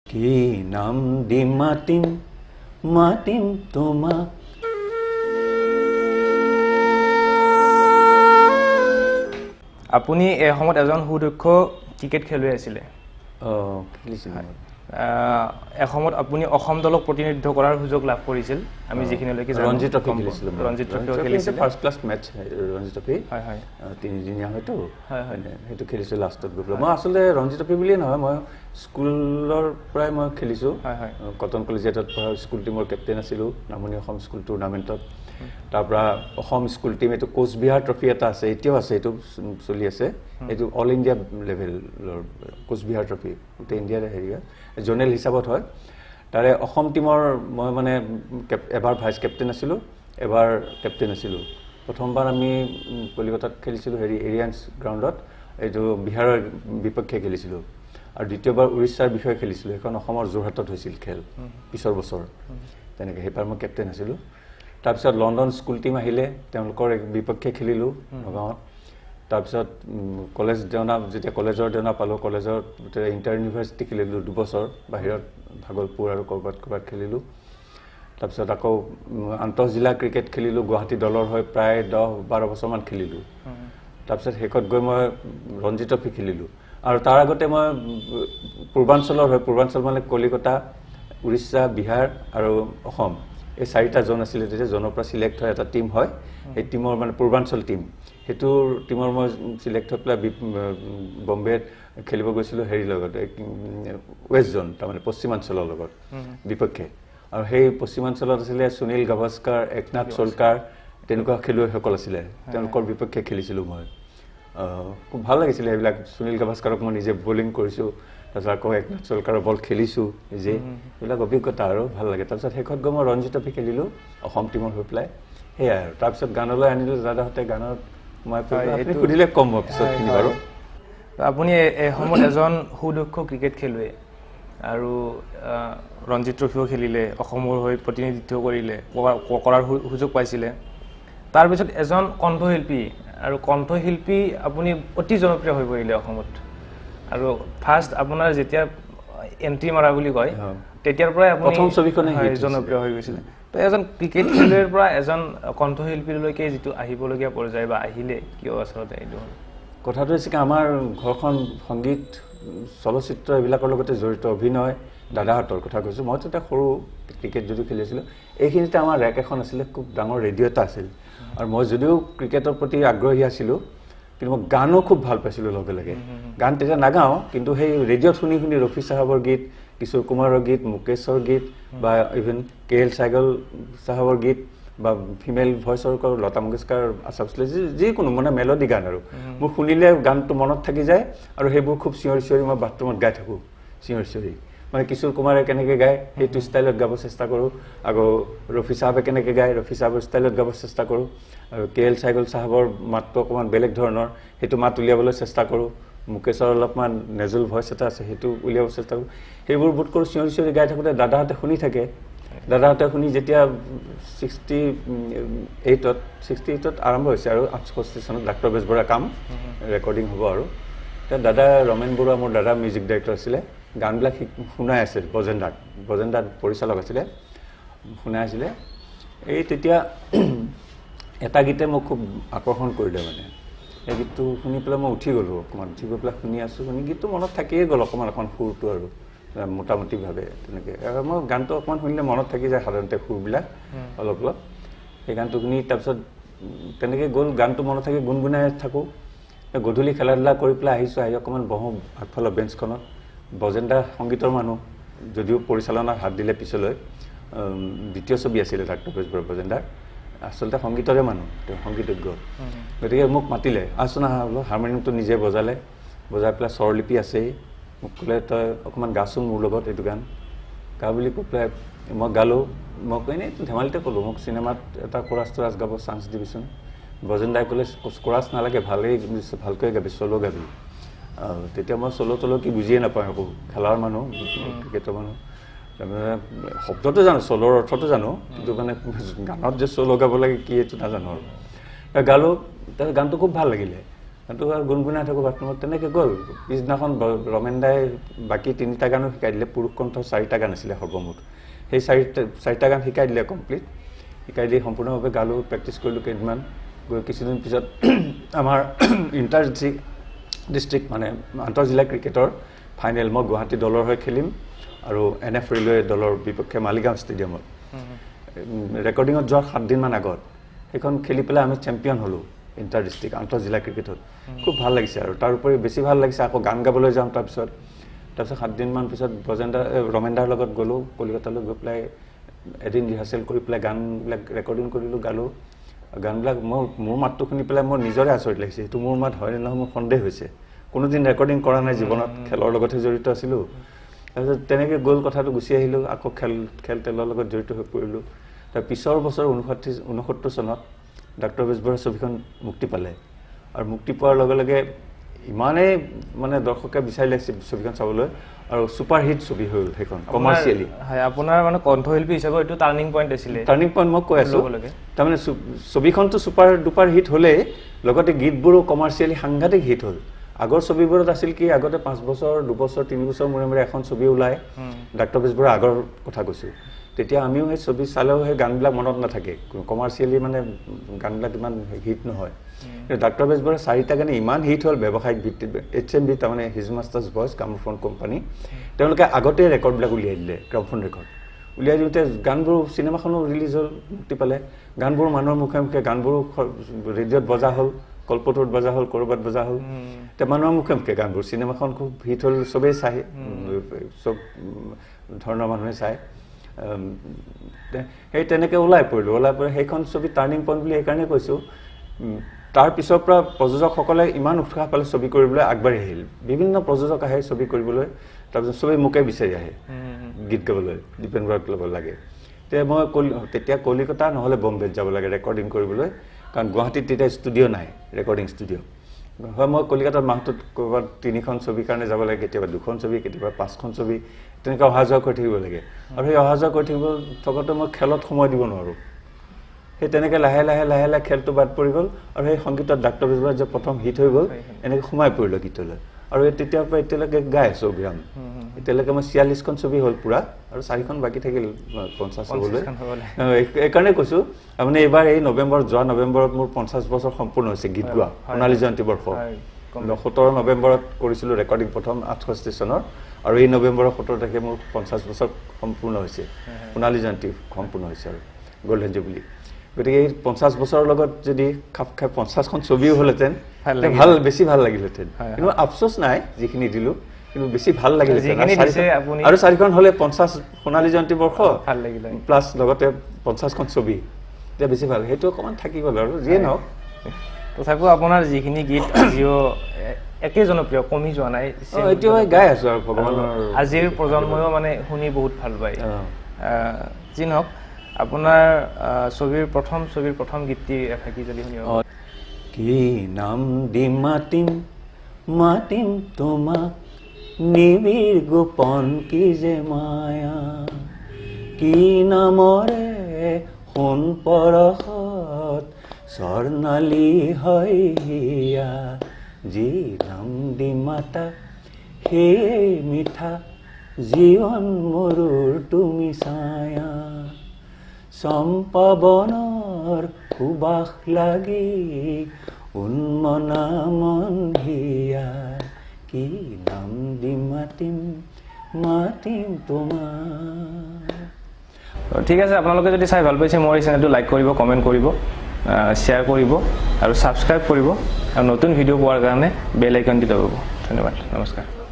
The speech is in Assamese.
কি নাম দি মাতিম মাতিম তোমাক আপুনি এই সময়ত এজন সুদক্ষ ক্ৰিকেট খেলুৱৈ আছিলে খেলিছিলোঁ এসময়ত আপুনি অসম দলক প্ৰতিনিধিত্ব কৰাৰ সুযোগ লাভ কৰিছিল আমি যিখিনিলৈকে জানো ৰঞ্জি ট্ৰফি খেলিছিলোঁ ৰঞ্জি ট্ৰফিও খেলিছিল first class match Ranji trophy হয় হয় তিনিদিনীয়া হয়তো হয় হয় সেইটো খেলিছোঁ লাষ্টত গৈ পেলাই মই আচলতে ৰঞ্জি ট্ৰফি বুলিয়ে নহয় মই স্কুলৰ পৰাই মই খেলিছোঁ হয় হয় কটন কলেজিয়েটত পঢ়া স্কুল টীমৰ কেপ্টেইন আছিলোঁ নামনি অসম স্কুল টুৰ্ণামেণ্টত তাৰপৰা অসম স্কুল টীম এইটো কোচবিহাৰ ট্ৰফি এটা আছে এতিয়াও আছে এইটো চলি আছে এইটো অল ইণ্ডিয়া লেভেলৰ কোচবিহাৰ ট্ৰফি গোটেই ইণ্ডিয়াৰ হেৰি হয় জোনেল হিচাপত হয় তাৰে অসম টীমৰ মই মানে এবাৰ ভাইচ কেপ্টেইন আছিলোঁ এবাৰ কেপ্টেইন আছিলোঁ প্ৰথমবাৰ আমি কলিকতাত খেলিছিলোঁ হেৰি এৰিয়ানছ গ্ৰাউণ্ডত এইটো বিহাৰৰ বিপক্ষে খেলিছিলোঁ আৰু দ্বিতীয়বাৰ উৰিষ্যাৰ বিষয়ে খেলিছিলোঁ এখন অসমৰ যোৰহাটত হৈছিল খেল পিছৰ বছৰ তেনেকৈ সেইবাৰ মই কেপ্টেইন আছিলোঁ তাৰপিছত লণ্ডন স্কুল টীম আহিলে তেওঁলোকৰ বিপক্ষে খেলিলোঁ নগাঁৱত তাৰপিছত কলেজ দেওনা যেতিয়া কলেজৰ দেওনা পালোঁ কলেজৰ ইণ্টাৰ ইউনিভাৰ্চিটি খেলিলোঁ দুবছৰ বাহিৰত ভাগলপুৰ আৰু ক'ৰবাত খেলিলোঁ তাৰপিছত আকৌ আন্তঃজিলা ক্ৰিকেট খেলিলোঁ গুৱাহাটী দলৰ হৈ প্ৰায় 10-12 বছৰমান খেলিলোঁ তাৰপিছত শেষত গৈ মই ৰঞ্জি ট্ৰফি খেলিলোঁ আৰু তাৰ আগতে মই পূৰ্বাঞ্চলৰ হৈ পূৰ্বাঞ্চল মানে কলিকতা উৰিষ্যা বিহাৰ আৰু অসম এই চাৰিটা জন আছিলে তেতিয়া জনৰ পৰা চিলেক্ট হয় এটা টীম হয় সেই টীমৰ মানে পূৰ্বাঞ্চল টীম সেইটো টীমৰ মই চিলেক্ট হৈ পেলাই বম্বেত খেলিব গৈছিলোঁ হেৰিৰ লগত ৱেষ্ট জন তাৰমানে পশ্চিমাঞ্চলৰ লগত বিপক্ষে আৰু সেই পশ্চিমাঞ্চলত আছিলে সুনীল গাভাস্কাৰ একনাথ চোলকাৰ তেনেকুৱা খেলুৱৈসকল আছিলে তেওঁলোকৰ বিপক্ষে খেলিছিলোঁ মই খুব ভাল লাগিছিলে সেইবিলাক সুনীল গাভাস্কাৰক মই নিজে বলিং কৰিছোঁ তাৰপিছত আকৌ একনাথ চোলকাৰৰ বল খেলিছোঁ নিজে এইবিলাক অভিজ্ঞতা আৰু ভাল লাগে তাৰপিছত শেষত গৈ মই ৰঞ্জি ট্ৰফি খেলিলোঁ অসম টীমৰ হৈ পেলাই সেয়াই আৰু তাৰপিছত গানলৈ আনিলোঁ দাদাহঁতে গানত মই সুধিলে কম মই পিছতখিনি বাৰু আপুনি এসময়ত এজন সুদক্ষ ক্ৰিকেট খেলুৱৈ আৰু ৰঞ্জি ট্ৰফিও খেলিলে অসমৰ হৈ প্ৰতিনিধিত্ব কৰিলে কৰাৰ সুযোগ পাইছিলে তাৰপিছত এজন কণ্ঠশিল্পী আৰু কণ্ঠশিল্পী আপুনি অতি জনপ্ৰিয় হৈ পৰিলে অসমত আৰু ফাৰ্ষ্ট আপোনাৰ যেতিয়া এণ্ট্ৰি মাৰা বুলি কয় তেতিয়াৰ পৰাই আপুনি প্ৰথম ছবিখনে জনপ্ৰিয় হৈ গৈছিলে তো এজন ক্ৰিকেট খেলুৱৈৰ পৰা এজন কণ্ঠশিল্পীলৈকে যিটো আহিবলগীয়া পৰ্যায় বা আহিলে কিয় আচলতে এইটো কথাটো হৈছে কি আমাৰ ঘৰখন সংগীত চলচ্চিত্ৰ এইবিলাকৰ লগতে জড়িত অভিনয় দাদাহঁতৰ কথা কৈছোঁ মই তেতিয়া সৰু ক্ৰিকেট যদিও খেলি আছিলোঁ এইখিনিতে আমাৰ ৰেক এখন আছিলে খুব ডাঙৰ ৰেডিঅ' এটা আছিল আৰু মই যদিও ক্ৰিকেটৰ প্ৰতি আগ্ৰহী আছিলোঁ কিন্তু মই গানো খুব ভাল পাইছিলোঁ লগে লগে গান তেতিয়া নাগাওঁ কিন্তু সেই ৰেডিঅ'ত শুনি শুনি ৰফি চাহাবৰ গীত কিশোৰ কুমাৰৰ গীত মুকেশৰ গীত বা ইভেন KL চেহগল চাহাবৰ গীত বা ফিমেল ভইচৰ লতা মংগেশকাৰ আশা ভোছলে যিকোনো মানে মেলোডি গান আৰু মোৰ শুনিলে গানটো মনত থাকি যায় আৰু সেইবোৰ খুব চিঞৰি চিঞৰি মই বাথৰুমত গাই থাকোঁ চিঞৰি চিঞৰি মানে কিশোৰ কুমাৰে কেনেকৈ গায় সেইটো ষ্টাইলত গাব চেষ্টা কৰোঁ আকৌ ৰফি চাহাবে কেনেকৈ গায় ৰফি চাহাবৰ ষ্টাইলত গাব চেষ্টা কৰোঁ আৰু KL চেহগল চাহাবৰ মাতটো অকণমান বেলেগ ধৰণৰ সেইটো মাত উলিয়াবলৈ চেষ্টা কৰোঁ মুকেশৰ অলপমান নেজুল ভইচ এটা আছে সেইটো উলিয়াব চেষ্টা কৰোঁ সেইবোৰ বোধ কৰোঁ চিঞৰি চিঞৰি গাই থাকোঁতে দাদাহঁতে শুনি থাকে দাদাহঁতে শুনি যেতিয়া 68ত আৰম্ভ হৈছে আৰু 68 চনত ডাক্তৰ বেজবৰুৱা কাম ৰেকৰ্ডিং হ'ব আৰু তেতিয়া দাদা ৰমেন বৰুৱা মোৰ দাদা মিউজিক ডাইৰেক্টৰ আছিলে গানবিলাক শুনাই আছিল বজেন্দাত পৰিচালক আছিলে শুনাই আছিলে এই তেতিয়া এটা গীতে মোক খুব আকৰ্ষণ কৰিলে মানে এই গীতটো শুনি পেলাই মই উঠি গ'লোঁ অকণমান উঠি গৈ পেলাই শুনি আছোঁ শুনি গীতটো মনত থাকিয়ে গ'ল অকণমান সুৰটো আৰু মোটামুটিভাৱে তেনেকৈ আৰু মই গানটো অকণমান শুনিলে মনত থাকি যায় সাধাৰণতে সুৰবিলাক অলপ অলপ সেই গানটো শুনি তাৰপিছত তেনেকৈ গ'ল গানটো মনত থাকি গুণগুণাই থাকোঁ গধূলি খেলা ধূলা কৰি পেলাই আহিছোঁ আহি অকণমান বহোঁ আগফালৰ বেঞ্চখনত বজেন্দা সংগীতৰ মানুহ যদিও পৰিচালনাত হাত দিলে পিছলৈ দ্বিতীয় ছবি আছিলে ডাক্তৰ বেজবৰুৱা বজেন্দাৰ আচলতে সংগীতৰে মানুহ তেওঁ সংগীতজ্ঞ গতিকে মোক মাতিলে আছোন আহা বোলো হাৰমনিয়ামটো নিজে বজাই পেলাই স্বৰলিপি আছেই মোক ক'লে তই অকণমান গাচোন মোৰ লগত এইটো গান গা বুলি কৈ পেলাই মই গালোঁ মই এনেই ধেমালিতে ক'লোঁ মোক চিনেমাত এটা কোৰাছ তোৰাছ গাব চান্স দিবিচোন বজেন্দাই ক'লে কোৰাছ নালাগে ভালকৈ গাবি চ'ল' গাবি তেতিয়া মই চ'ল' তল' কি বুজিয়ে নাপাওঁ আকৌ খেলাৰ মানুহ ক্ৰিকেটৰ মানুহ তাৰমানে শব্দটো জানো চ'লৰ অৰ্থটো জানো কিন্তু মানে গানত যে চ'ল' গাব লাগে কি এইটো নাজানো আৰু গালোঁ তাৰপিছত গানটো খুব ভাল লাগিলে সেইটো আৰু গুণগুণাই থাকোঁ বাথৰুমত তেনেকৈ গ'ল পিছদিনাখন ৰমেনদাই বাকী 3টা গানো শিকাই দিলে পুৰুষ কণ্ঠ 4টা গান আছিলে সৰ্বমুঠ সেই 4টা গান শিকাই দিলে কমপ্লিট শিকাই দি সম্পূৰ্ণভাৱে গালোঁ প্ৰেক্টিছ কৰিলোঁ কেইদিনমান গৈ কিছুদিন পিছত আমাৰ ইণ্টাৰ ডিষ্ট্ৰিক্ট মানে আন্তঃজিলা ক্ৰিকেটৰ ফাইনেল মই গুৱাহাটী দলৰ হৈ খেলিম আৰু NF ৰেলৱে দলৰ বিপক্ষে মালিগাঁও ষ্টেডিয়ামত ৰেকৰ্ডিঙত যোৱাৰ 7 দিনমান আগত সেইখন খেলি পেলাই আমি চেম্পিয়ন হ'লোঁ ইণ্টাৰ ডিষ্ট্ৰিক্ট আন্তঃজিলা ক্ৰিকেটত খুব ভাল লাগিছে আৰু তাৰ উপৰি বেছি ভাল লাগিছে আকৌ গান গাবলৈ যাওঁ তাৰপিছত 7 দিনমান পিছত ৰমেনদাৰ লগত গ'লোঁ কলিকতালৈ গৈ পেলাই এদিন ৰিহাৰ্চেল কৰি পেলাই গানবিলাক ৰেকৰ্ডিং কৰিলোঁ গালোঁ গানবিলাক মোৰ মাতটো শুনি পেলাই মোৰ নিজৰে আচৰিত লাগিছে এইটো মোৰ মাত হয় নে নহয় মোৰ সন্দেহ হৈছে কোনোদিন ৰেকৰ্ডিং কৰা নাই জীৱনত খেলৰ লগতহে জড়িত আছিলোঁ তাৰপিছত তেনেকৈ গ'ল কথাটো গুচি আহিলোঁ আকৌ খেল তেলৰ লগত জড়িত হৈ পৰিলোঁ তাৰ পিছৰ বছৰ 69 চনত ডক্টৰ বেজবৰুৱা ছবিখন মুক্তি পালে আৰু মুক্তি পোৱাৰ লগে লগে ইমানেই মানে দৰ্শকে বিচাৰি লাগিছে ছবিখন চাবলৈ আৰু সুপাৰ হিট ছবি হ'ল সেইখন কমাৰ্চিয়েলি হয় আপোনাৰ মানে কণ্ঠশিল্পী হিচাপে এইটো টাৰ্নিং পইণ্ট আছিলে টাৰ্নিং পইণ্ট মই কৈ আছোঁ তাৰমানে ছবিখনটো সুপাৰ ডুপাৰ হিট হ'লেই লগতে গীতবোৰো কমাৰ্চিয়েলি সাংঘাতিক হিট হ'ল আগৰ ছবিবোৰত আছিল কি আগতে 5 বছৰ 2 বছৰ 3 বছৰ মূৰে এখন ছবি ওলায় ডক্টৰ বেজবৰুৱা আগৰ কথা কৈছোঁ তেতিয়া আমিও সেই ছবি চালেও সেই গানবিলাক মনত নাথাকে কমাৰ্চিয়েলি মানে গানবিলাক ইমান হিট নহয় কিন্তু ডক্টৰ বেজবৰুৱা 4টা গানে ইমান হিট হ'ল ব্যৱসায়িক ভিত্তিত HMV তাৰমানে his masters voice gramophone company তেওঁলোকে আগতে ৰেকৰ্ডবিলাক উলিয়াই দিলে গ্ৰামোফোন ৰেকৰ্ড উলিয়াই দিওঁতে গানবোৰ চিনেমাখনো ৰিলিজ হ'ল মুক্তি পালে গানবোৰ মানুহৰ মুখে মুখে গানবোৰ ৰেডিঅ'ত বজা হ'ল কল্পতৰুত বজা হ'ল ক'ৰবাত বজা হ'ল এতিয়া মানুহৰ মুখে মুখে গানবোৰ চিনেমাখন খুব হিট হ'ল চবেই চায় চব ধৰণৰ মানুহে চায় সেই তেনেকৈ ওলাই পৰিলোঁ ওলাই পৰি সেইখন ছবি টাৰ্নিং পইণ্ট বুলি সেইকাৰণে কৈছোঁ তাৰ পিছৰ পৰা প্ৰযোজকসকলে ইমান উৎসাহ পালে ছবি কৰিবলৈ আগবাঢ়ি আহিল বিভিন্ন প্ৰযোজক আহে ছবি কৰিবলৈ তাৰপিছত চবেই মোকে বিচাৰি আহে গীত গাবলৈ দীপেন বৰাক ল'ব লাগে তেতিয়া কলিকতা নহ'লে বম্বেত যাব লাগে ৰেকৰ্ডিং কৰিবলৈ কাৰণ গুৱাহাটীত তেতিয়া ষ্টুডিঅ' নাই ৰেকৰ্ডিং ষ্টুডিঅ' হয় মই কলিকতাত মাহটোত ক'ৰবাত 3খন ছবিৰ কাৰণে যাব লাগে কেতিয়াবা 2খন ছবি কেতিয়াবা 5খন ছবি তেনেকৈ অহা যোৱা কৰি থাকিব লাগে আৰু সেই অহা যোৱা কৰি থাকিব থকাতে মই খেলত সময় দিব নোৱাৰোঁ সেই তেনেকৈ লাহে লাহে খেলটো বাদ পৰি গ'ল আৰু সেই সংগীতত ডক্টৰ বেজবৰুৱা যে প্ৰথম হিট হৈ গ'ল এনেকৈ সোমাই পৰিলোঁ গীতলৈ আৰু তেতিয়াৰ পৰা এতিয়ালৈকে গাই আছোঁ অবিৰাম এতিয়ালৈকে মই 46খন ছবি হ'ল পূৰা আৰু 4খন বাকী থাকিল 50 হ'বলৈ এইকাৰণে কৈছোঁ আপুনি এইবাৰ এই যোৱা নৱেম্বৰত মোৰ 50 বছৰ সম্পূৰ্ণ হৈছে গীত গোৱা সোণালী জয়ন্তী বৰ্ষ 17 নৱেম্বৰত কৰিছিলোঁ ৰেকৰ্ডিং প্ৰথম 68 ষ্টেচনৰ আৰু এই নৱেম্বৰৰ 17 তাৰিখে মোৰ 50 বছৰ সম্পূৰ্ণ হৈছে সোণালী জয়ন্তী সম্পূৰ্ণ হৈছে আৰু গল্ডেন জুবলি গতিকে এই 50 বছৰৰ লগত যদি খাপ খাই 50খন ছবিও হ'লহেঁতেন বেছি ভাল লাগিলহেঁতেন কিন্তু আফচোচ নাই যিখিনি দিলোঁ কিন্তু বেছি ভাল লাগিলহেঁতেন আৰু 4খন হ'লে 50 সোণালী জয়ন্তী বৰ্ষ ভাল লাগিলে প্লাছ লগতে 50খন ছবি এতিয়া বেছি ভাল সেইটো অকণমান থাকি গ'ল আৰু যিয়ে নহওক তথাপিও আপোনাৰ যিখিনি গীত আজিও একে জনপ্ৰিয় কমি যোৱা নাই এইটো গাই আছোঁ আৰু ভগৱানৰ আজিৰ প্ৰজন্ময়ো মানে শুনি বহুত ভাল পায় যি নহওক আপোনাৰ ছবিৰ প্ৰথম গীতটি এফাকি যদি শুনিব কি নাম দি মাতিম তোমাক নিবিড় গোপন কি যে মায়া কি নামৰে সোণ পৰশত স্বৰ্ণালী হয় হিয়া যি নাম দি মাতা সেই মিঠা জীৱন মৰুৰ তুমি ছায়া চম্পাবনৰ সুবাস লাগি উন্মনা মন হিয়া কি নাম দি মাতিম তোমাৰ ঠিক আছে আপোনালোকে যদি চাই ভাল পাইছে মোৰ এই চেনেলটো লাইক কৰিব কমেণ্ট কৰিব শ্বেয়াৰ কৰিব আৰু ছাবস্ক্ৰাইব কৰিব আৰু নতুন ভিডিঅ' পোৱাৰ কাৰণে বেল আইকনটি দবাব ধন্যবাদ নমস্কাৰ